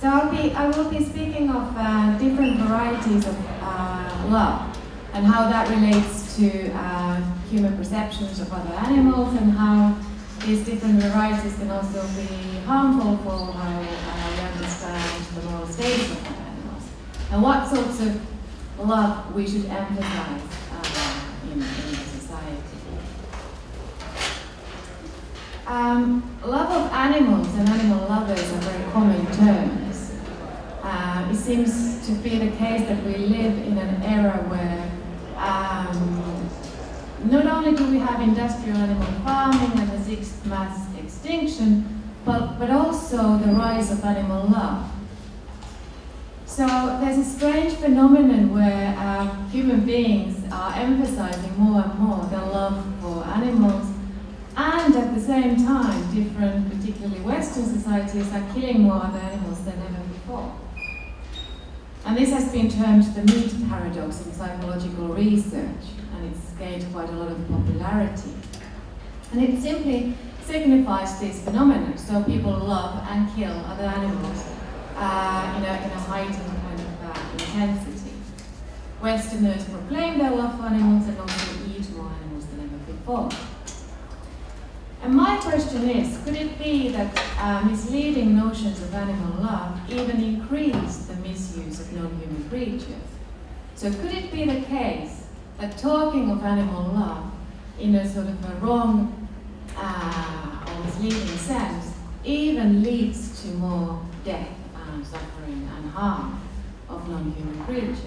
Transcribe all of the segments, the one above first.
So I will be speaking of different varieties of love and how that relates to human perceptions of other animals, and how these different varieties can also be harmful for how we understand the moral status of other animals, and what sorts of love we should emphasize in the society. Love of animals and animal lovers are very common terms. It seems to be the case that we live in an era where not only do we have industrial animal farming and the sixth mass extinction, but also the rise of animal love. So there's a strange phenomenon where human beings are emphasizing more and more their love for animals, and at the same time, different, particularly Western societies, are killing more other animals than ever before. And this has been termed the meat paradox in psychological research, and it's gained quite a lot of popularity. And it simply signifies this phenomenon. So people love and kill other animals in a heightened kind of intensity. Westerners proclaim their love for animals and also eat more animals than ever before. And my question is, could it be that misleading notions of animal love even increase the misuse of non-human creatures? So could it be the case that talking of animal love in a sort of a wrong or misleading sense even leads to more death and suffering and harm of non-human creatures?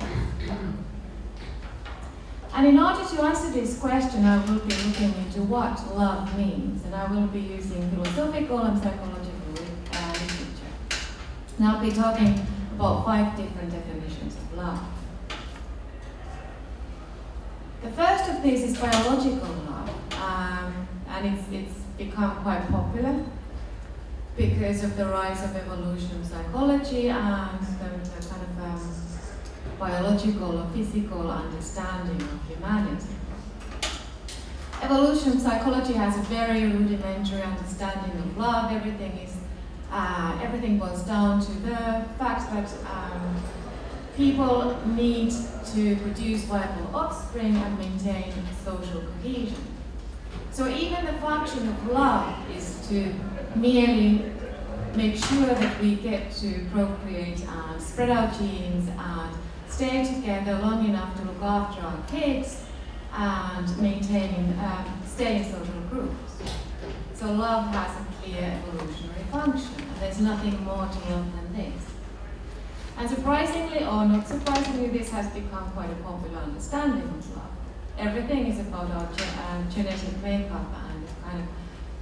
And in order to answer this question, I will be looking into what love means, and I will be using philosophical and psychological literature. And I'll be talking about 5 different definitions of love. The first of these is biological love, and it's become quite popular because of the rise of evolution psychology and the kind of biological or physical understanding of humanity. Evolution psychology has a very rudimentary understanding of love. Everything boils down to the fact that people need to produce viable offspring and maintain social cohesion. So even the function of love is to merely make sure that we get to procreate and spread our genes and stay together long enough to look after our kids and stay in social groups. So love has a clear evolutionary function, and there's nothing more to love than this. And surprisingly or not surprisingly, this has become quite a popular understanding of love. Everything is about our genetic makeup and kind of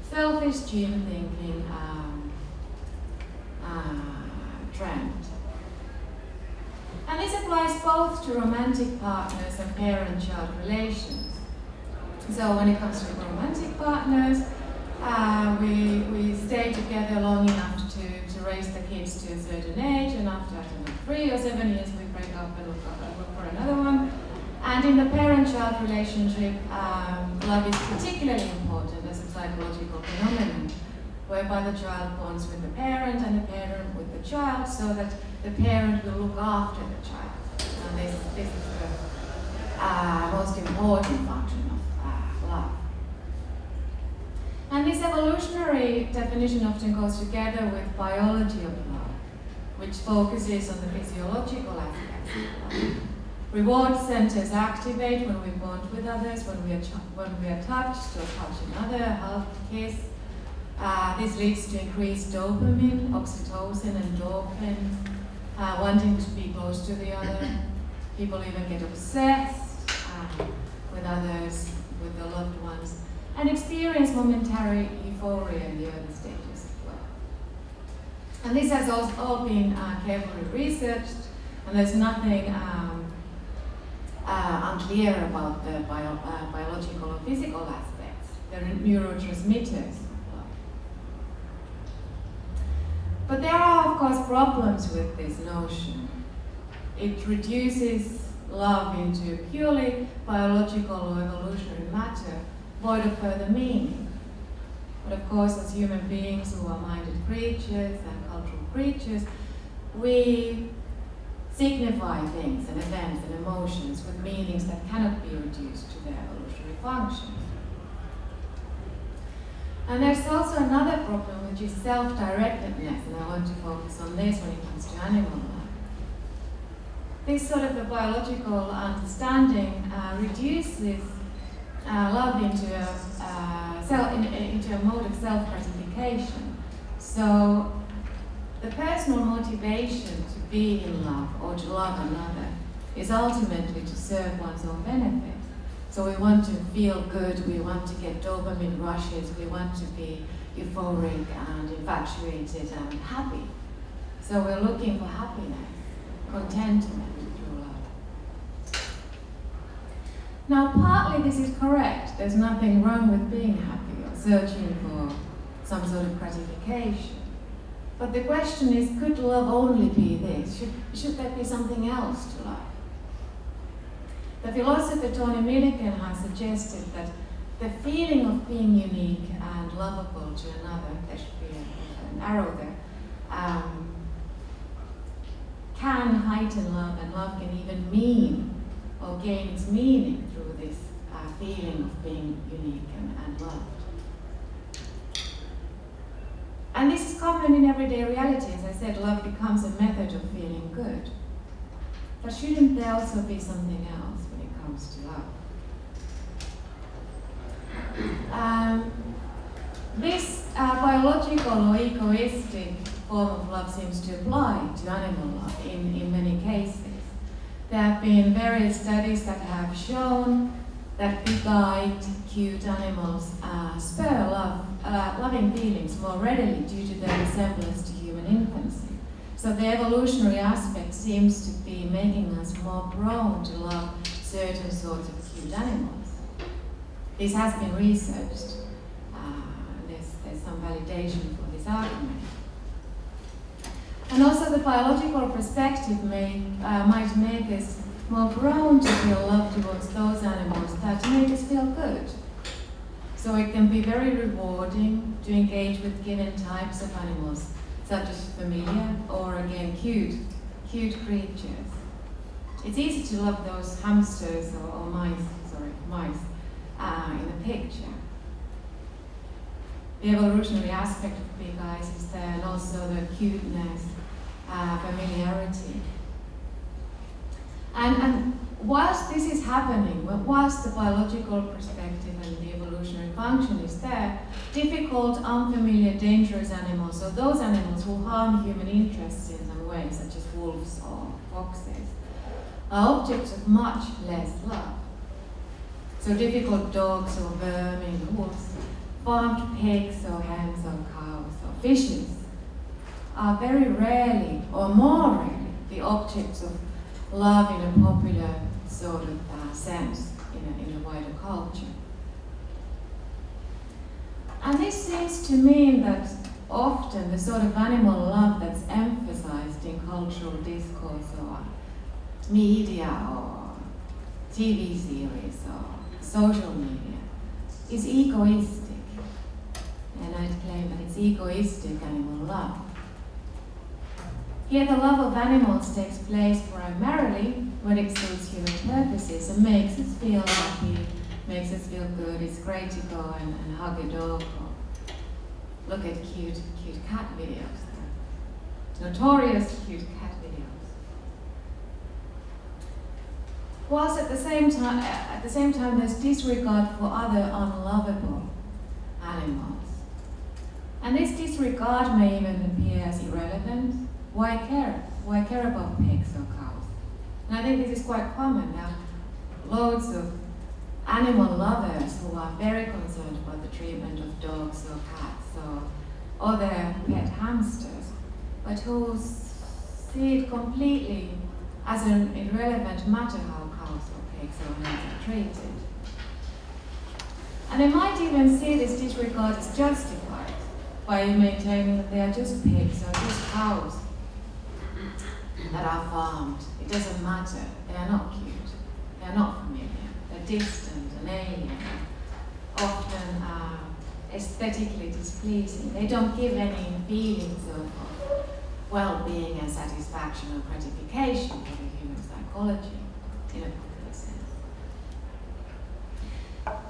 selfish gene thinking trend. And this applies both to romantic partners and parent-child relations. So when it comes to romantic partners, we stay together long enough to raise the kids to a certain age, and after 3 or 7 years we break up and look for another one. And in the parent-child relationship, love is particularly important as a psychological phenomenon, whereby the child bonds with the parent and the parent with the child, so that the parent will look after the child. And this is the most important function of love. And this evolutionary definition often goes together with biology of love, which focuses on the physiological aspects of love. Reward centers activate when we bond with others, when we are touched or touch another, hug, kiss. This leads to increased dopamine, oxytocin, endorphins, wanting to be close to the other. People even get obsessed with others, with their loved ones, and experience momentary euphoria in the early stages as well. And this has all been carefully researched, and there's nothing unclear about the biological or physical aspects. They're neurotransmitters. But there are, of course, problems with this notion. It reduces love into a purely biological or evolutionary matter, void of further meaning. But of course, as human beings who are minded creatures and cultural creatures, we signify things and events and emotions with meanings that cannot be reduced to their evolutionary functions. And there's also another problem, which is self-directedness, and I want to focus on this when it comes to animal love. This sort of a biological understanding reduces love into a mode of self-gratification. So the personal motivation to be in love or to love another is ultimately to serve one's own benefit. So we want to feel good, we want to get dopamine rushes, we want to be euphoric and infatuated and happy. So we're looking for happiness, contentment through love. Now, partly this is correct. There's nothing wrong with being happy or searching for some sort of gratification. But the question is, could love only be this? Should there be something else to love? The philosopher Tony Millikan has suggested that the feeling of being unique and lovable to another, there should be an arrow there, can heighten love, and love can even mean or gain its meaning through this feeling of being unique and loved. And this is common in everyday reality. As I said, love becomes a method of feeling good. But shouldn't there also be something else when it comes to love? This biological or egoistic form of love seems to apply to animal love in many cases. There have been various studies that have shown that big-eyed, cute animals spur loving feelings more readily due to their resemblance to human infancy. So the evolutionary aspect seems to be making us more prone to love certain sorts of cute animals. This has been researched. There's some validation for this argument. And also the biological perspective might make us more prone to feel love towards those animals that make us feel good. So it can be very rewarding to engage with given types of animals, such as familiar or again cute creatures. It's easy to love those hamsters or mice in a picture. The evolutionary aspect of big eyes is there, and also the cuteness, familiarity. And whilst this is happening, whilst the biological perspective and the evolutionary function is there, difficult, unfamiliar, dangerous animals, or those animals who harm human interests in some way, such as wolves or foxes, are objects of much less love. So difficult dogs or vermin, wolves, farmed pigs or hens or cows or fishes are very rarely, or more rarely, the objects of love in a popular sort of sense in a wider culture. And this seems to mean that often the sort of animal love that's emphasized in cultural discourse or media or TV series or social media is egoistic. And I'd claim that it's egoistic animal love. Here the love of animals takes place primarily when it suits human purposes and makes us feel happy, makes us feel good. It's great to go and hug a dog or look at cute cat videos. Notorious cute cat videos. Whilst at the same time there's disregard for other unlovable animals. And this disregard may even appear as irrelevant. Why care? Why care about pigs or cows? And I think this is quite common. There are loads of animal lovers who are very concerned about the treatment of dogs or cats or their pet hamsters, but who see it completely as an irrelevant matter how cows or pigs or hens are treated. And they might even see this disregard as justified by maintaining that they are just pigs or just cows that are farmed. It doesn't matter. They are not cute. They are not familiar. They're distant and alien, often aesthetically displeasing. They don't give any feelings of well-being and satisfaction and gratification for the human psychology in a popular sense.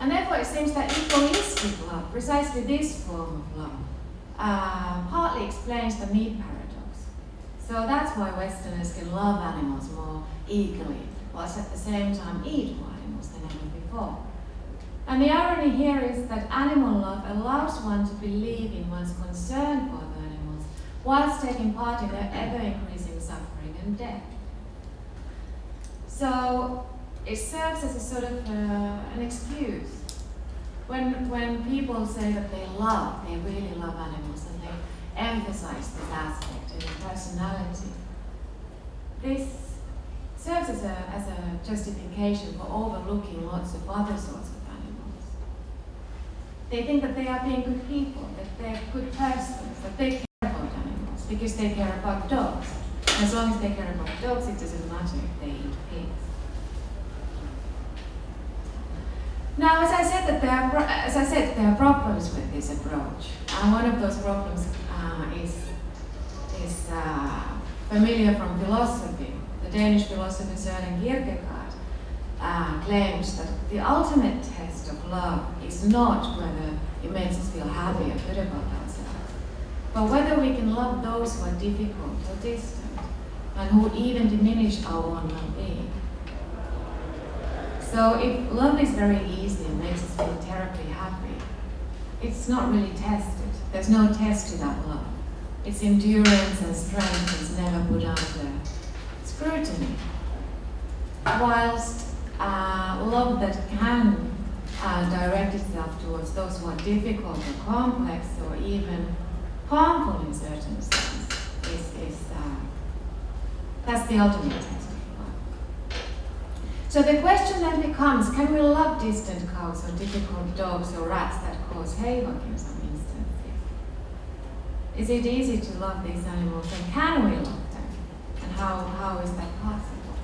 And therefore it seems that egoistic love, precisely this form of love, partly explains the meat paradox. So that's why Westerners can love animals more eagerly, whilst at the same time eat more animals than ever before. And the irony here is that animal love allows one to believe in one's concern for the animals, whilst taking part in their ever-increasing suffering and death. So it serves as a sort of an excuse. When people say that they really love animals, and they emphasize this aspect in their personality, this serves as a justification for overlooking lots of other sorts of animals. They think that they are being good people, that they're good persons, that they care about animals because they care about dogs. As long as they care about dogs, it doesn't matter if they eat pigs. Now, as I said, there are problems with this approach, and one of those problems is familiar from philosophy. The Danish philosopher Søren Kierkegaard claims that the ultimate test of love is not whether it makes us feel happy or good about ourselves, but whether we can love those who are difficult or distant, and who even diminish our own well-being. So if love is very easy and makes us feel terribly happy, it's not really tested. There's no test to that love. Its endurance and strength is never put under scrutiny. Whilst love that can direct itself towards those who are difficult or complex or even harmful in certain sense that's the ultimate test of love. So the question then becomes, can we love distant cows or difficult dogs or rats that cause havoc in some instances? Is it easy to love these animals, and can we love them? And how is that possible?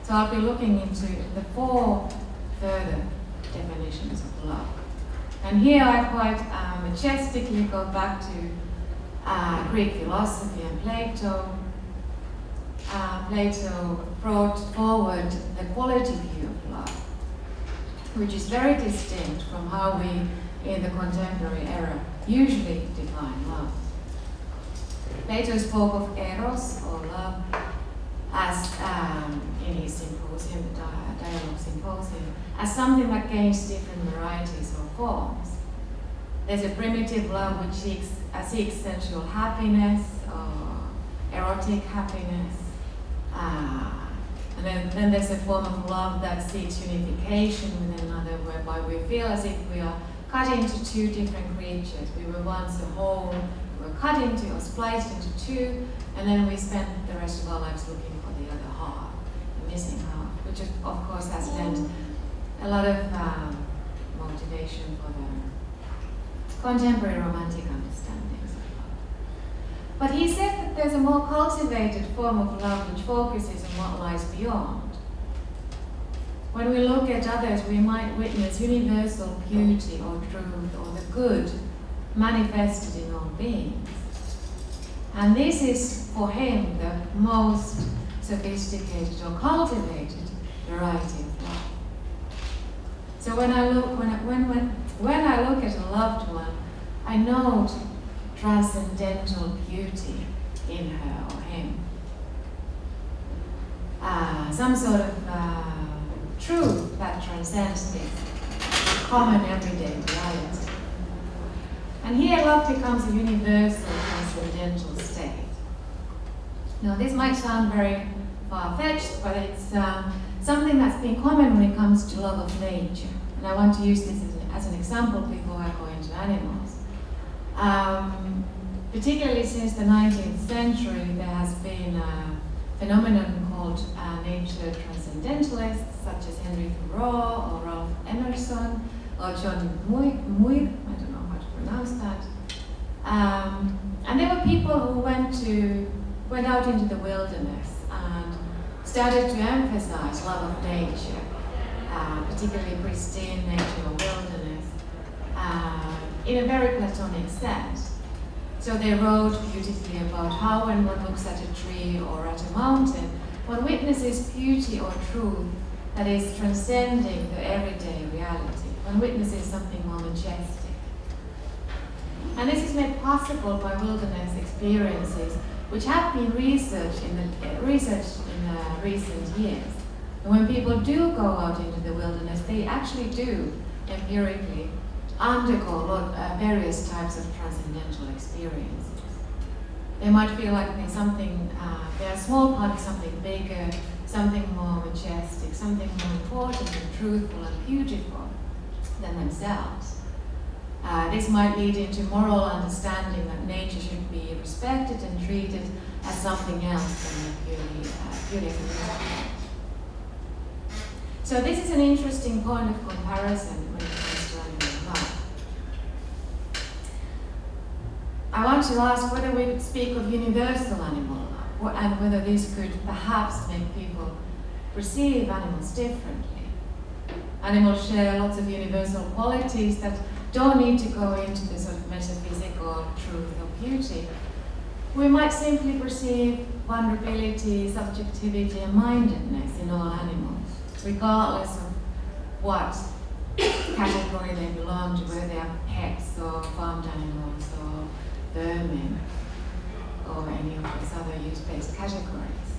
So I'll be looking into the 4 further definitions of love. And here I quite majestically go back to Greek philosophy and Plato. Plato brought forward the quality view of love, which is very distinct from how we, in the contemporary era, usually define love. Plato spoke of eros, or love, as in his symposium, the Dialogue Symposium, as something that gains different varieties or forms. There's a primitive love which seeks sensual happiness or erotic happiness. And then there's a form of love that seeks unification with another, whereby we feel as if we are cut into 2 different creatures. We were once a whole, we were cut into or spliced into 2, and then we spend the rest of our lives looking for the other half, the missing half, which of course has lent a lot of motivation for the contemporary romantic understandings of love. But he said that there's a more cultivated form of love which focuses on what lies beyond. When we look at others, we might witness universal beauty or truth or the good manifested in all beings. And this is, for him, the most sophisticated or cultivated variety of love. So when I look at a loved one, I note transcendental beauty in her or him. Some sort of truth that transcends this common everyday reality. And here love becomes a universal transcendental state. Now this might sound very far-fetched, but it's something that's been common when it comes to love of nature. And I want to use this as an example before I go into animals. Particularly since the 19th century, there has been a phenomenon called nature transcendentalists, such as Henry Thoreau or Ralph Emerson or John Muir, I don't know how to pronounce that. And there were people who went out into the wilderness and started to emphasize love of nature, particularly pristine nature or wilderness, in a very Platonic sense. So they wrote beautifully about how when one looks at a tree or at a mountain, one witnesses beauty or truth that is transcending the everyday reality. One witnesses something more majestic. And this is made possible by wilderness experiences, which have been researched in recent years. And when people do go out into the wilderness, they actually do empirically undergo various types of transcendental experiences. They might feel like there's something, they're a small part of something bigger, something more majestic, something more important and truthful and beautiful than themselves. This might lead into moral understanding that nature should be respected and treated as something else than a purely existent. So this is an interesting point of comparison when it comes to animal life. I want to ask whether we could speak of universal animal life, and whether this could perhaps make people perceive animals differently. Animals share lots of universal qualities that don't need to go into the sort of metaphysical truth or beauty. We might simply perceive vulnerability, subjectivity, and mindedness in all animals, regardless of what category they belong to, whether they are pets or farmed animals or vermin or any of these other use-based categories.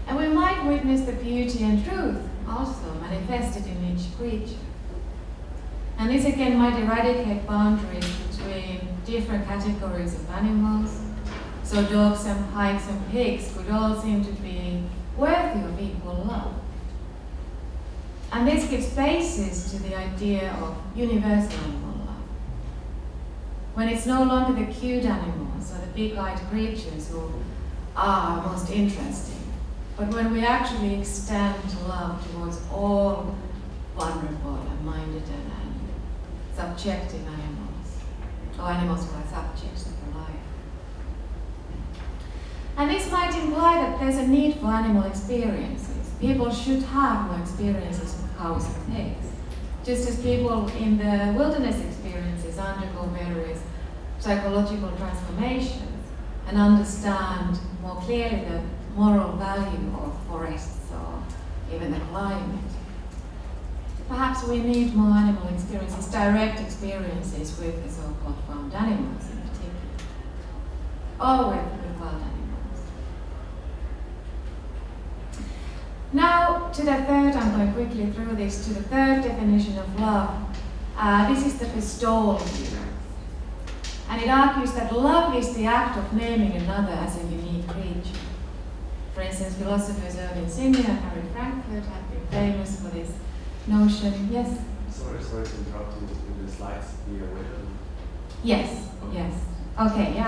And we might witness the beauty and truth also manifested in each creature. And this again might eradicate boundaries between different categories of animals. So dogs and pikes and pigs could all seem to be worthy of equal love. And this gives basis to the idea of universal animal love. When it's no longer the cute animals or the big-eyed creatures who are most interesting, but when we actually extend love towards all vulnerable and minded and subjective animals, or animals who are subjects of the life. And this might imply that there's a need for animal experiences. People should have more experiences with cows and pigs, just as people in the wilderness experiences undergo various psychological transformations and understand more clearly the moral value of forests or even the climate. Perhaps we need more animal experiences, direct experiences with the so-called farmed animals in particular, or with wild animals. Now, to the third, I'm going quickly through this, to the third definition of love. This is the bestowal view. And it argues that love is the act of naming another as a unique creature. For instance, philosophers Irving Singer and Harry Frankfurt have been famous for this notion. Yes? Sorry to interrupt you. Will the slides be available? Yes, okay. Yes. Okay,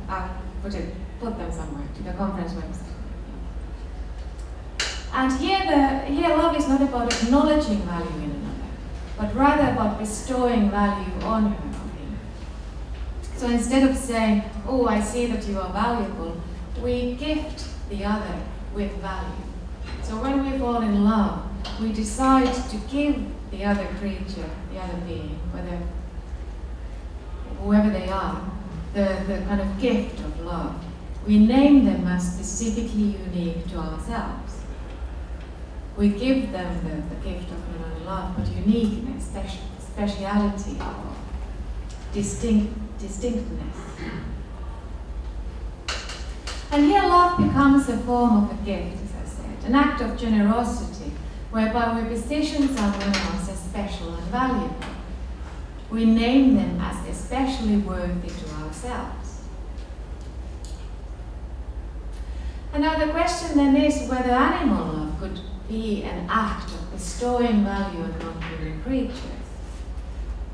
I'll put them somewhere to the conference website. And here love is not about acknowledging value in another, but rather about bestowing value on her or him. So instead of saying, oh, I see that you are valuable, we gift the other with value. So when we fall in love, we decide to give the other creature, the other being, whoever they are, the kind of gift of love. We name them as specifically unique to ourselves. We give them the gift of not only love, but uniqueness, speciality, or distinctness. And here love becomes a form of a gift, as I said, an act of generosity, whereby we position someone else as special and valuable. We name them as especially worthy to ourselves. And now the question then is whether animal love could be an act of bestowing value on non-human creatures.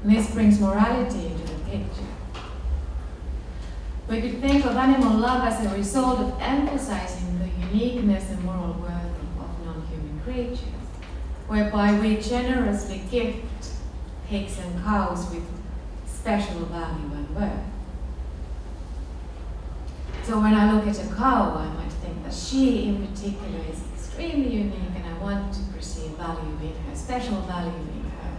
And this brings morality into the picture. We could think of animal love as a result of emphasizing the uniqueness and moral worth of non-human creatures, whereby we generously gift pigs and cows with special value and worth. So when I look at a cow, I might think that she in particular is extremely unique and I want to perceive value in her, special value in her.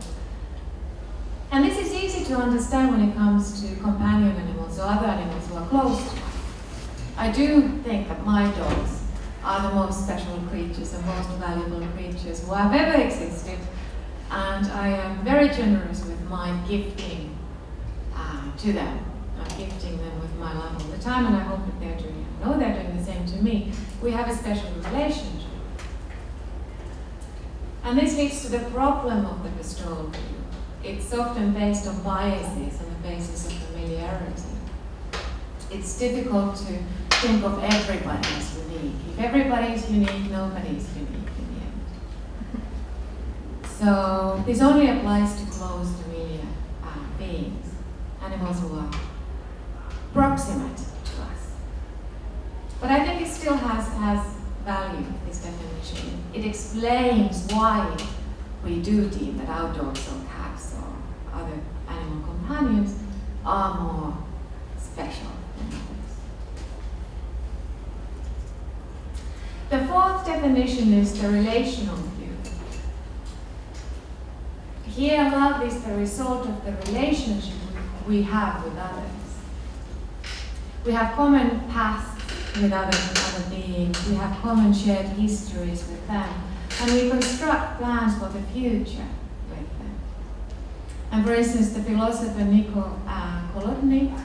And this is easy to understand when it comes to companion animals or other animals who are close to us. I do think that my dogs are the most special creatures and most valuable creatures who have ever existed, and I am very generous with my gifting to them. I'm gifting them with my love all the time, and I hope that they're doing it. I know they're doing the same to me. We have a special relationship. And this leads to the problem of the pastoral view. It's often based on biases on the basis of familiarity. It's difficult to think of everybody as unique. If everybody is unique, nobody is unique in the end. So this only applies to close familiar beings, animals who are proximate to us. But I think it still has value, this definition. It explains why we do deem that our dogs or cats or other animal companions are more special than others. The fourth definition is the relational view. Here, love is the result of the relationship we have with others. We have common pasts with other beings, we have common shared histories with them, and we construct plans for the future with them. And for instance, the philosopher Nico Kolodny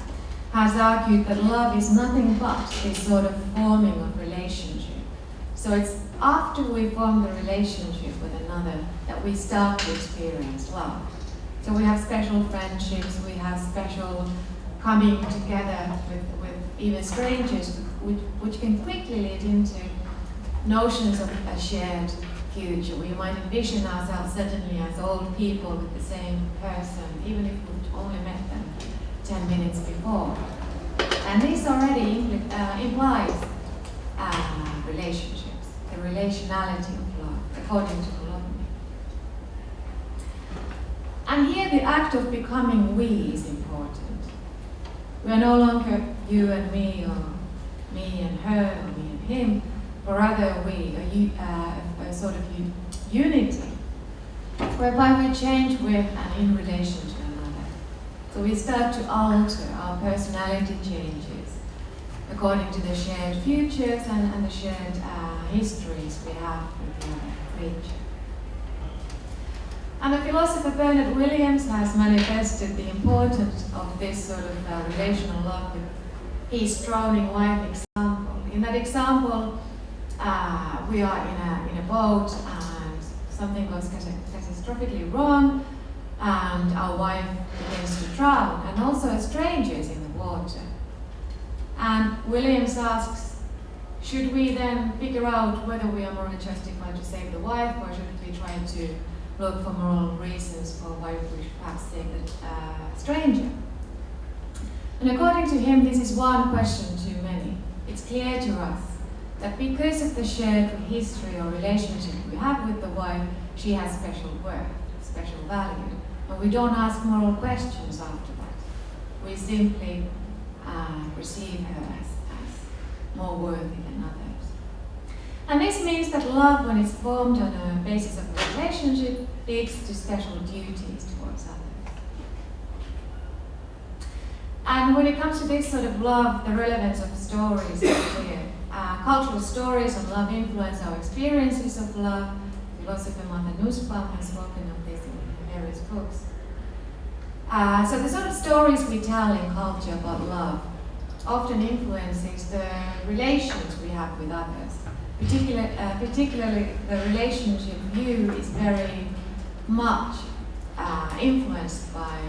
has argued that love is nothing but this sort of forming of relationship. So it's after we form the relationship with another that we start to experience love. So we have special friendships, we have special coming together with even strangers, which can quickly lead into notions of a shared future. We might envision ourselves suddenly as old people with the same person, even if we've only met them 10 minutes before. And this already implies relationships, the relationality of love, according to Bologna. And here the act of becoming we is important. We are no longer you and me, or me and her, or me and him, or rather we, a sort of unity, whereby we change with and in relation to another. So we start to alter, our personality changes according to the shared futures and the shared histories we have with the other creature. And the philosopher Bernard Williams has manifested the importance of this sort of relational love with his drowning wife example. In that example, we are in a boat and something goes catastrophically wrong, and our wife begins to drown, and also strangers in the water. And Williams asks, should we then figure out whether we are morally justified to save the wife, or should we try to look for moral reasons for why we should perhaps save the stranger? And according to him, this is one question too many. It's clear to us that because of the shared history or relationship we have with the wife, she has special worth, special value. And we don't ask moral questions after that. We simply perceive her as more worthy than others. And this means that love, when it's formed on a basis of a relationship, leads to special duties towards others. And when it comes to this sort of love, the relevance of stories is clear. Cultural stories of love influence our experiences of love. Philosopher Martha Nussbaum has spoken of this in various books. So the sort of stories we tell in culture about love often influences the relations we have with others. Particularly the relationship view is very much influenced by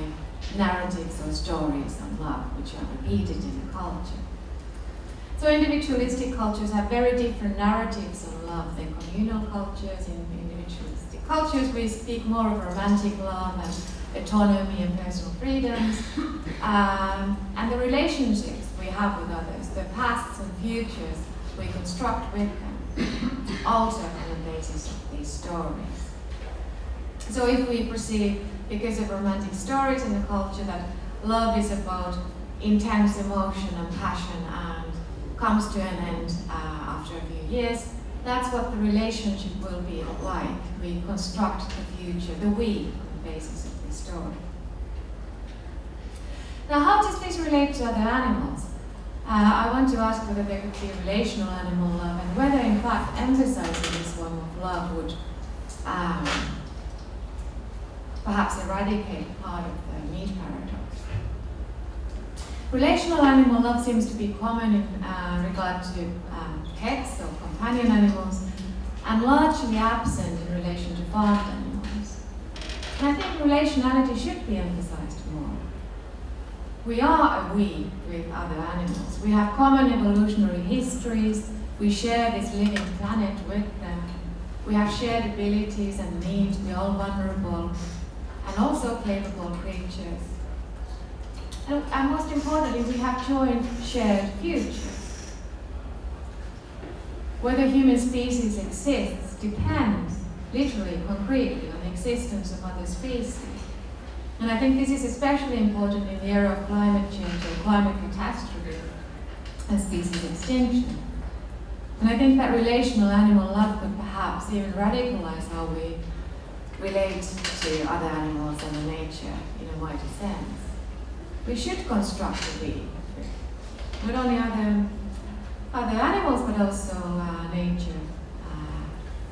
narratives or stories on love, which are repeated in the culture. So individualistic cultures have very different narratives on love than communal cultures. In individualistic cultures, we speak more of romantic love and autonomy and personal freedoms. And the relationships we have with others, the pasts and futures we construct with them, alter on the basis of these stories. So if we perceive, because of romantic stories in the culture, that love is about intense emotion and passion and comes to an end after a few years, that's what the relationship will be like. We construct the future, the we, on the basis of this story. Now, how does this relate to other animals? I want to ask whether there could be relational animal love and whether, in fact, emphasizing this form of love would perhaps eradicate part of the need paradox. Relational animal love seems to be common in regard to pets or companion animals and largely absent in relation to farmed animals. And I think relationality should be emphasized more. We are a we with other animals. We have common evolutionary histories. We share this living planet with them. We have shared abilities and needs. We're all vulnerable and also capable creatures. And most importantly, we have joint shared futures. Whether human species exists depends, literally, concretely, on the existence of other species. And I think this is especially important in the era of climate change or climate catastrophe and species extinction. And I think that relational animal love could perhaps even radicalize how we relate to other animals and nature in a wider sense. We should construct a we, not only other animals, but also nature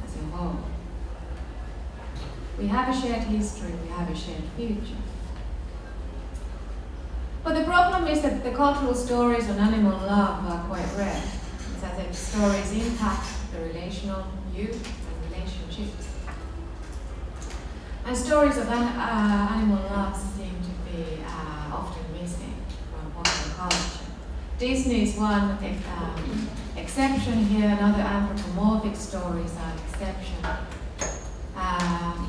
as a whole. We have a shared history, we have a shared future. But the problem is that the cultural stories on animal love are quite rare. It's as if stories impact the relational you and relationships. And stories of animal love seem to be often missing from popular culture. Disney is one exception here, and other anthropomorphic stories are an exception.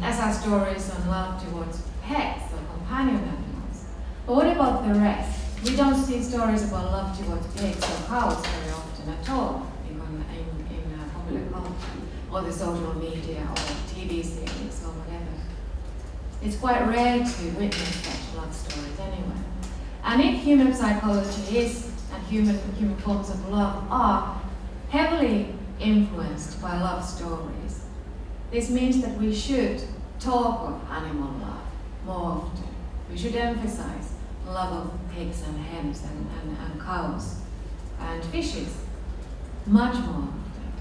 As are stories on love towards pets or companion animals. But what about the rest? We don't see stories about love towards pigs or cows very often at all in popular culture, or the social media, or TV series, or whatever. It's quite rare to witness such love stories anyway. And if human psychology is, and human forms of love are, heavily influenced by love stories, this means that we should talk of animal love more often. We should emphasize the love of pigs and hens and cows and fishes much more often.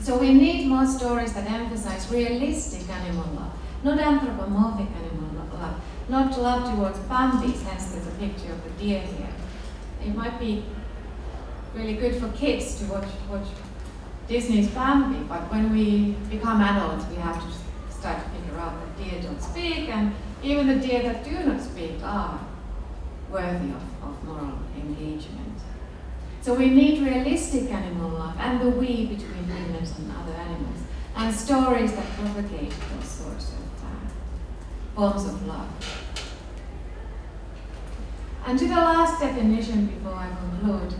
So we need more stories that emphasize realistic animal love, not anthropomorphic animal love, not love towards Bambis, hence there's a picture of a deer here. It might be really good for kids to watch Disney's Bambi, but when we become adults, we have to start to figure out that deer don't speak, and even the deer that do not speak are worthy of moral engagement. So we need realistic animal love and the we between humans and other animals, and stories that propagate those sorts of forms of love. And to the last definition before I conclude,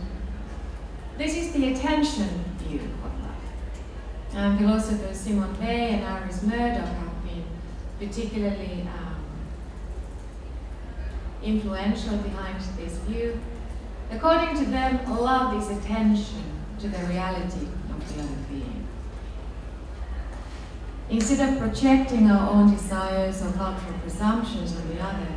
this is the attention view of love. Philosophers Simone Weil and Iris Murdoch have been particularly influential behind this view. According to them, love is attention to the reality of the other being. Instead of projecting our own desires or cultural presumptions on the other,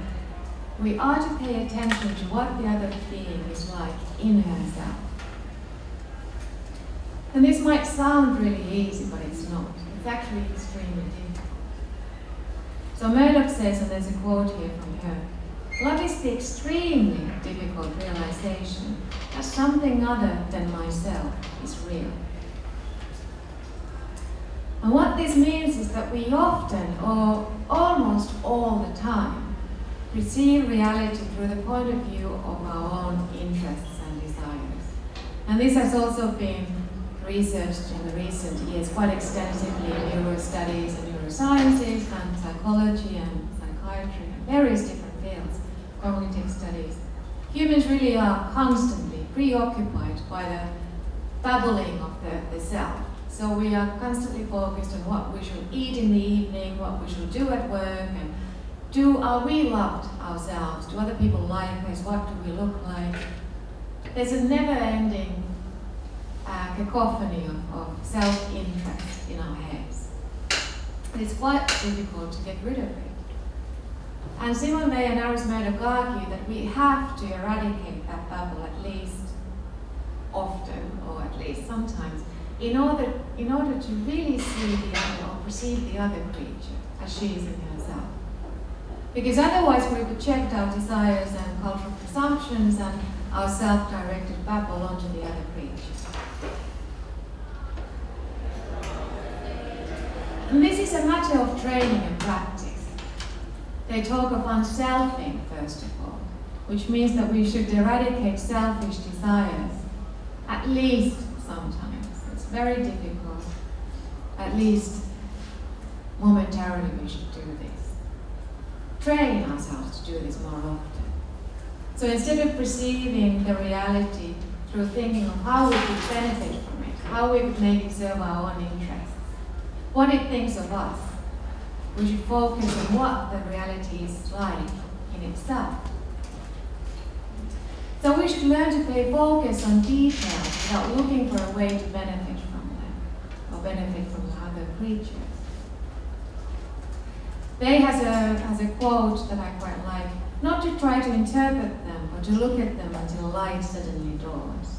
we are to pay attention to what the other being is like in herself. And this might sound really easy, but it's not. It's actually extremely difficult. So Murdoch says, and there's a quote here from her, "Love is the extremely difficult realization that something other than myself is real." And what this means is that we often, or almost all the time, perceive reality through the point of view of our own interests and desires. And this has also been researched in the recent years quite extensively in neurostudies and neurosciences and psychology and psychiatry and various different fields, cognitive studies. Humans really are constantly preoccupied by the babbling of the self. So we are constantly focused on what we should eat in the evening, what we should do at work, and are we loved ourselves? Do other people like us? What do we look like? There's a never-ending cacophony of self-interest in our heads. And it's quite difficult to get rid of it. And Simone Weil and Aris Murdoch argue that we have to eradicate that bubble at least often, or at least sometimes, in order to really see the other or perceive the other creature as she is in herself. Because otherwise we project our desires and cultural presumptions and our self-directed babble onto the other creature. And this is a matter of training and practice. They talk of unselfing, first of all, which means that we should eradicate selfish desires, at least sometimes. It's very difficult. At least momentarily we should do this. Train ourselves to do this more often. So instead of perceiving the reality through thinking of how we could benefit from it, how we could make it serve our own interests, what it thinks of us, we should focus on what the reality is like in itself. So we should learn to pay focus on details without looking for a way to benefit from them or benefit from the other creatures. They has a quote that I quite like: not to try to interpret them, but to look at them until light suddenly dawns.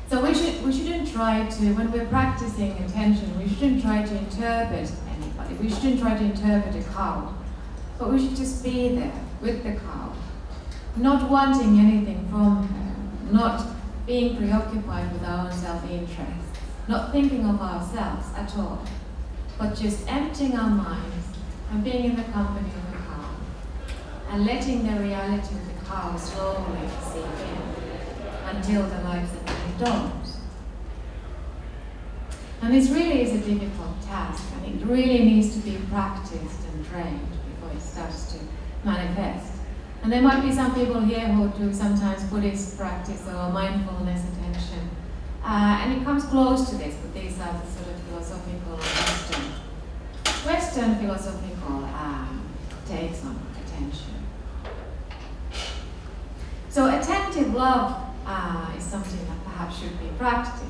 So we shouldn't try to, when we're practicing attention, we shouldn't try to interpret anybody. We shouldn't try to interpret a cow, but we should just be there with the cow, not wanting anything from her, not being preoccupied with our own self-interest, not thinking of ourselves at all, but just emptying our minds and being in the company of the cow, and letting the reality of the cow slowly seep in until the light suddenly dawns. And this really is a difficult task, and it really needs to be practiced and trained before it starts to manifest. And there might be some people here who do sometimes Buddhist practice or mindfulness attention, and it comes close to this, but these are the sort of philosophical Western philosophical takes on attention. So attentive love is something that perhaps should be practiced.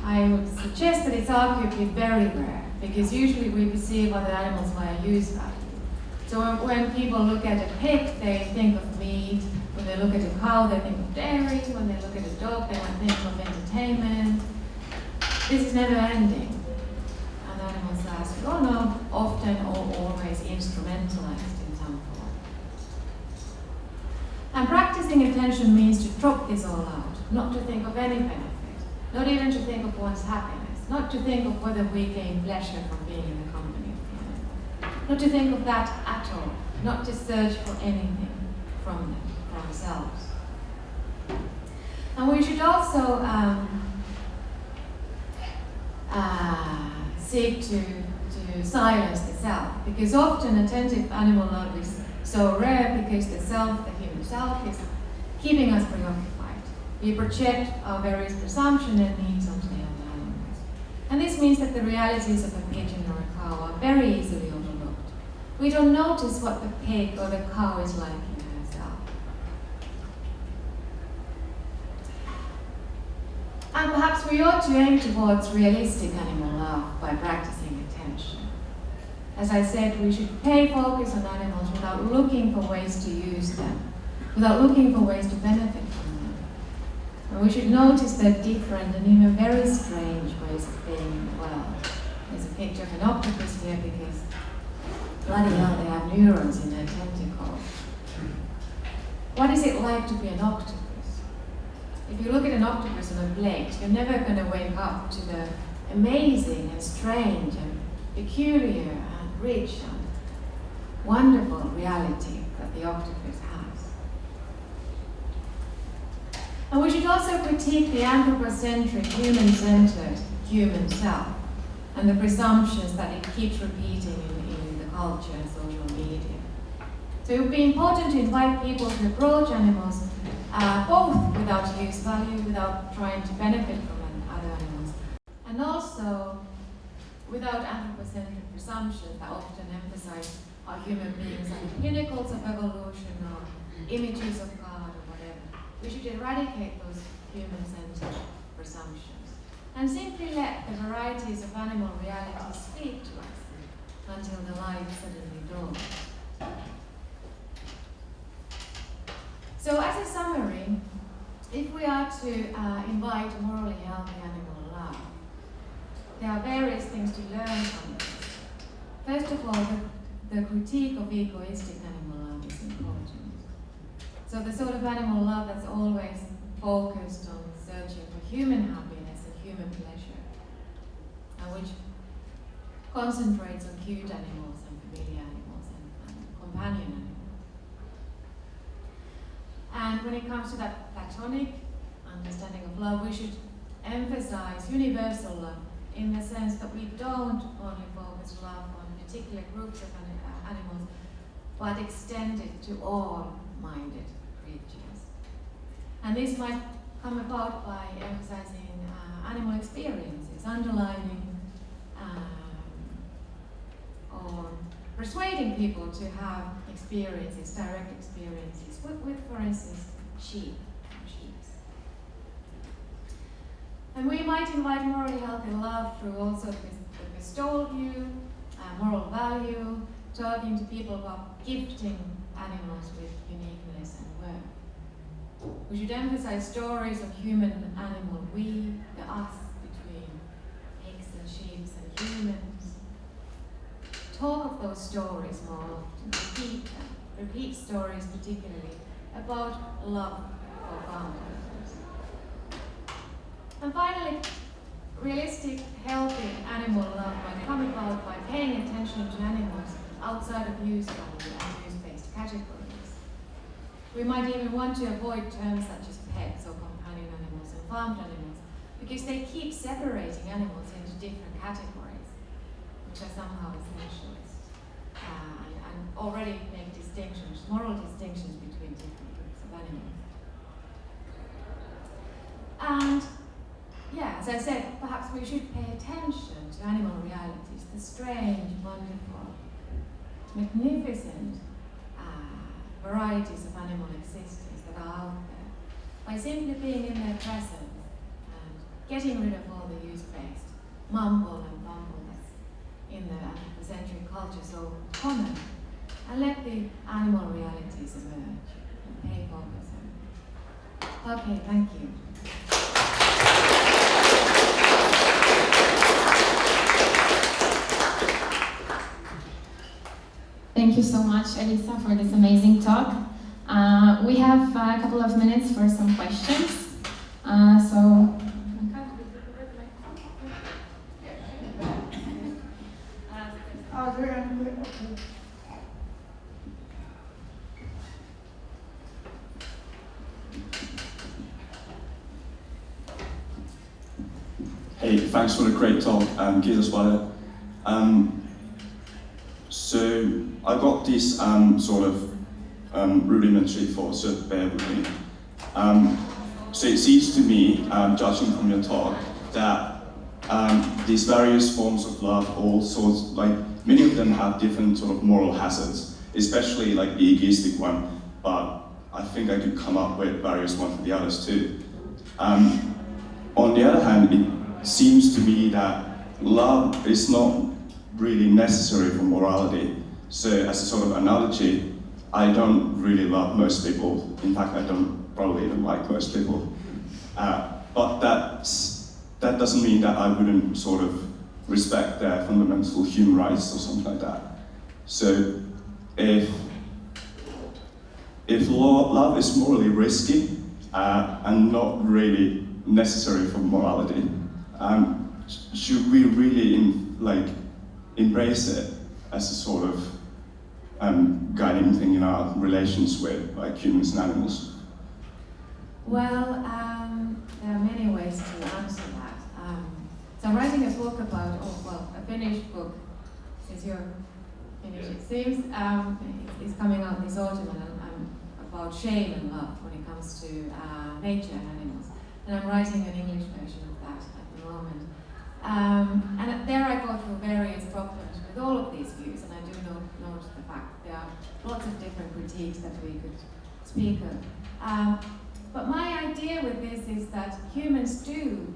I would suggest that it's arguably very rare, because usually we perceive other animals via use value. So when people look at a pig, they think of meat. When they look at a cow, they think of dairy. When they look at a dog, they might think of entertainment. This is never ending. And animals are, oh no, often or always instrumentalized in some form. And practicing attention means to drop this all out, not to think of any benefit, not even to think of one's happiness, not to think of whether we gain pleasure from being in the company of the animal, not to think of that at all, not to search for anything from them, for ourselves. And we should also seek to silence the self, because often attentive animal love is so rare because the self, the human self, is keeping us preoccupied. We project our various presumptions and needs onto the other animals. And this means that the realities of a pigeon or a cow are very easily overlooked. We don't notice what the pig or the cow is like in herself. And perhaps we ought to aim towards realistic animal love by practicing attention. As I said, we should pay focus on animals without looking for ways to use them, without looking for ways to benefit from them. And we should notice their different and even very strange ways of being in the world. There's a picture of an octopus here because, bloody hell, they have neurons in their tentacles. What is it like to be an octopus? If you look at an octopus on a plate, you're never going to wake up to the amazing and strange and peculiar and rich and wonderful reality that the octopus has. And we should also critique the anthropocentric, human-centered human self and the presumptions that it keeps repeating in the culture and social media. So it would be important to invite people to approach animals both without use value, without trying to benefit from other animals, and also without anthropocentric presumptions that often emphasize our human beings are the pinnacles of evolution or images of God or whatever. We should eradicate those human-centered presumptions and simply let the varieties of animal reality speak to us until the light suddenly dawned. So as a summary, if we are to invite morally healthy animal love, there are various things to learn from this. First of all, the critique of egoistic animal love is important. So the sort of animal love that's always focused on searching for human happiness and human pleasure, and which concentrates on cute animals and familiar animals and companion animals. And when it comes to that Platonic understanding of love, we should emphasize universal love in the sense that we don't only focus love on particular groups of animals, but extend it to all minded creatures. And this might come about by emphasizing animal experiences, underlining or persuading people to have experiences, direct experiences with for instance, sheep. And we might invite morally healthy love through also the bestowal view, moral value, talking to people about gifting animals with uniqueness and worth. We should emphasize stories of human and animal, we, the us, between pigs and sheep and humans. Talk of those stories more often, repeat them. Repeat stories particularly about love for found animals. And finally, realistic, healthy animal love might come about by paying attention to animals outside of use value and use-based categories. We might even want to avoid terms such as pets or companion animals and farmed animals because they keep separating animals into different categories, which are somehow essentialist, and already make distinctions, moral distinctions between different groups of animals. And yeah, as I said, perhaps we should pay attention to animal realities, the strange, wonderful, magnificent varieties of animal existence that are out there, by simply being in their presence and getting rid of all the use-based mumble and bumble that's in the anthropocentric culture so common, and let the animal realities emerge and pay focus on. Okay, thank you. Thank you so much, Elisa, for this amazing talk. We have a couple of minutes for some questions. Hey, thanks for the great talk. Kiitos paljon. So I got this sort of rudimentary thoughts of bear with me. So it seems to me, judging from your talk, that these various forms of love, all sorts, like many of them have different sort of moral hazards, especially like the egoistic one. But I think I could come up with various ones for the others too. On the other hand, it seems to me that love is not really necessary for morality. So as a sort of analogy, I don't really love most people. In fact, I don't probably even like most people. But that doesn't mean that I wouldn't sort of respect their fundamental human rights or something like that. So if love is morally risky and not really necessary for morality, should we really embrace it as a sort of guiding thing in our relations with like humans and animals? Well, there are many ways to answer that. So I'm writing a book about, a finished book, since you're finished it seems, it's coming out this autumn, and about shame and love when it comes to nature and animals. And I'm writing an English version of that at the moment. And there I go through various problems with all of these views, and I do note the fact that there are lots of different critiques that we could speak of. But my idea with this is that humans do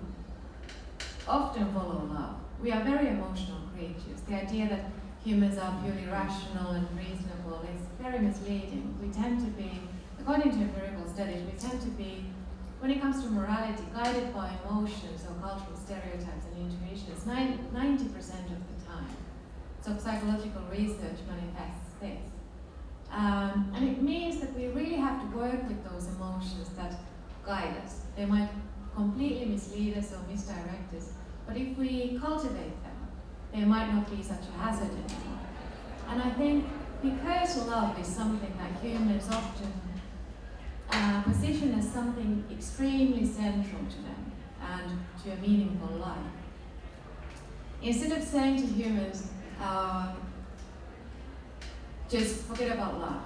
often follow love. We are very emotional creatures. The idea that humans are purely rational and reasonable is very misleading. We tend to be, according to empirical studies, we tend to be, when it comes to morality, guided by emotions or cultural stereotypes and intuitions 90% of the time. So psychological research manifests this. And it means that we really have to work with those emotions that guide us. They might completely mislead us or misdirect us, but if we cultivate them, they might not be such a hazard anymore. And I think because love is something that humans often position as something extremely central to them and to a meaningful life, instead of saying to humans, just forget about love,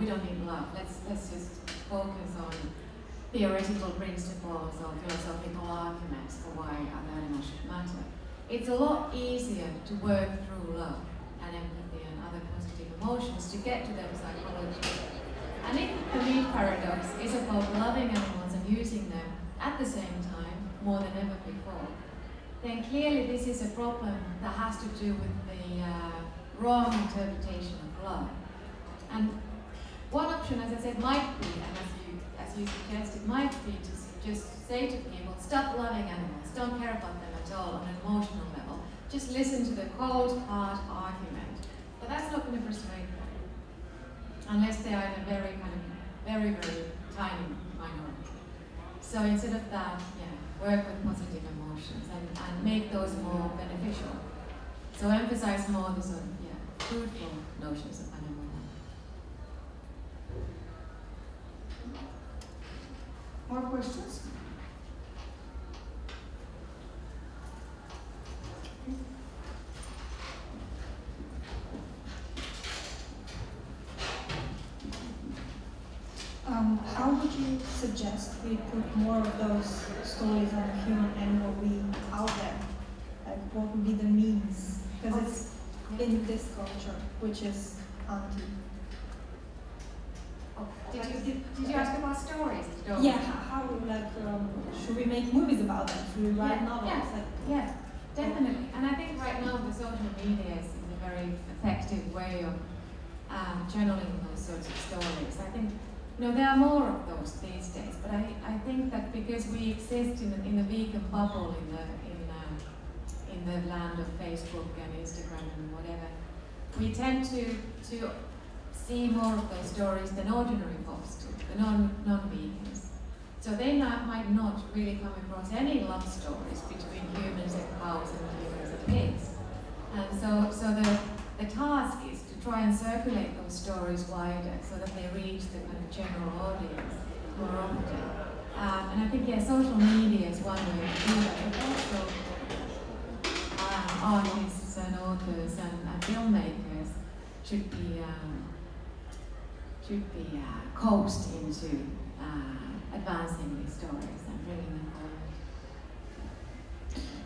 we don't need love, let's just focus on theoretical principles or philosophical arguments for why other animals should matter. It's a lot easier to work through love and empathy and other positive emotions to get to them psychologically. And if the meat paradox is about loving animals and using them at the same time more than ever before, then clearly this is a problem that has to do with the wrong interpretation of love. And one option, as I said, might be, and as you suggested, might be to just say to people, stop loving animals, don't care about them at all on an emotional level, just listen to the cold, hard argument. But that's not going to persuade them, unless they are in a very very tiny minority. So instead of that, work with positive emotions and make those more beneficial. So emphasize more the sort of, fruitful notions of animal life. More questions? How would you suggest we put more of those stories on the human-animal being out there? Like, what would be the means? Because it's in this culture, which is anti. Did you ask about stories? Yeah, how should we make movies about them? Should we write novels? Yeah, definitely. And I think right now the social media is a very effective way of channeling those sorts of stories. I think there are more of those these days, but I think that because we exist in a vegan bubble in the land of Facebook and Instagram and whatever, we tend to see more of those stories than ordinary folks do, the non-vegans. So they might not really come across any love stories between humans and cows and humans and pigs. And so the task is to try and circulate those stories wider so that they reach the kind of general audience more often. And I think, social media is one way to do that, but also artists and authors and filmmakers should be coaxed into advancing these stories and bringing them forward.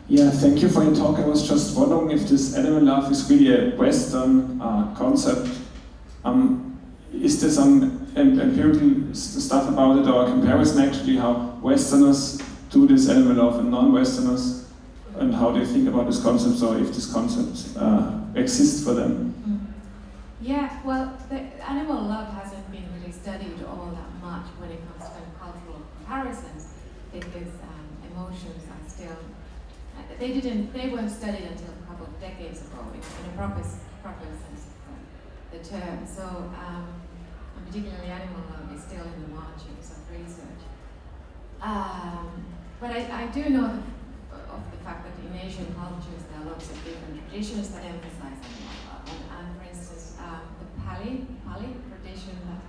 Yeah, thank you for your talk. I was just wondering if this animal love is really a Western concept. Is there some empirical stuff about it, or a comparison actually how Westerners do this animal love and non-Westerners, and how they think about this concept, or if this concept exists for them? Yeah, well, the animal love hasn't been really studied all that much when it comes to cultural comparisons, because emotions are still, they weren't studied until a couple of decades ago in a proper sense of the term. So, and particularly animal love is still in the margins of research. But I do know of the fact that in Asian cultures there are lots of different traditions that emphasize animal love. And for instance, the Pali tradition that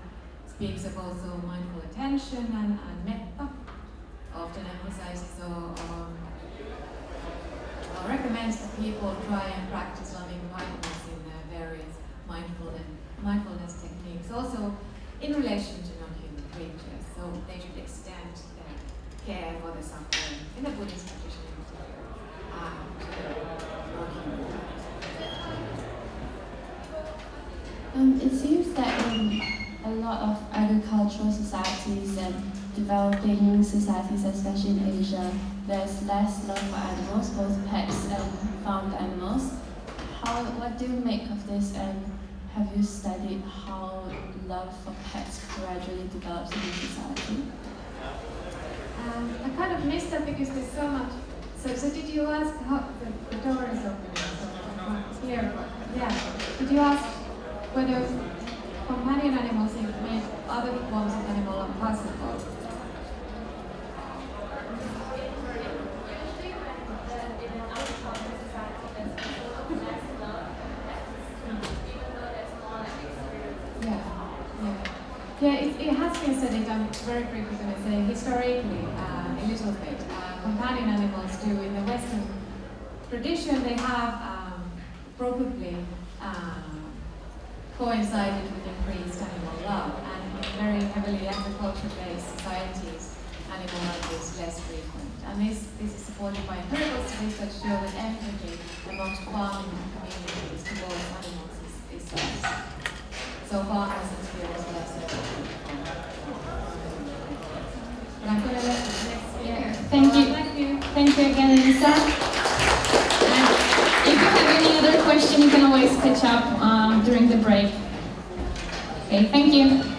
speaks of also mindful attention and metta often emphasizes or recommends that people try and practice loving kindness in their various mindfulness techniques, also in relation to non-human creatures. So they should extend their care for the suffering in the Buddhist tradition in particular to the non-human creatures. It seems that in a lot of agricultural societies and developing societies, especially in Asia, there's less love for animals, both pets and farmed animals. what do you make of this, and have you studied how love for pets gradually develops in society? I kind of missed that because there's so much. So did you ask how the door is opening? So here, yeah. Did you ask whether companion animals make other forms of animal life possible? Yeah, it has been studied. I'm very quickly going to say historically, a little bit. Companion animals do in the Western tradition. They have probably coincided with increased animal love, and in very heavily agriculture-based societies, animal love is less frequent. And this is supported by empirical studies that show that empathy amongst farming communities towards animals is less. So farmers experience less. But I'm going to let the next speaker. Thank you. Thank you. Thank you again, Elisa. And if you have any other question, you can always catch up during the break. Okay, thank you.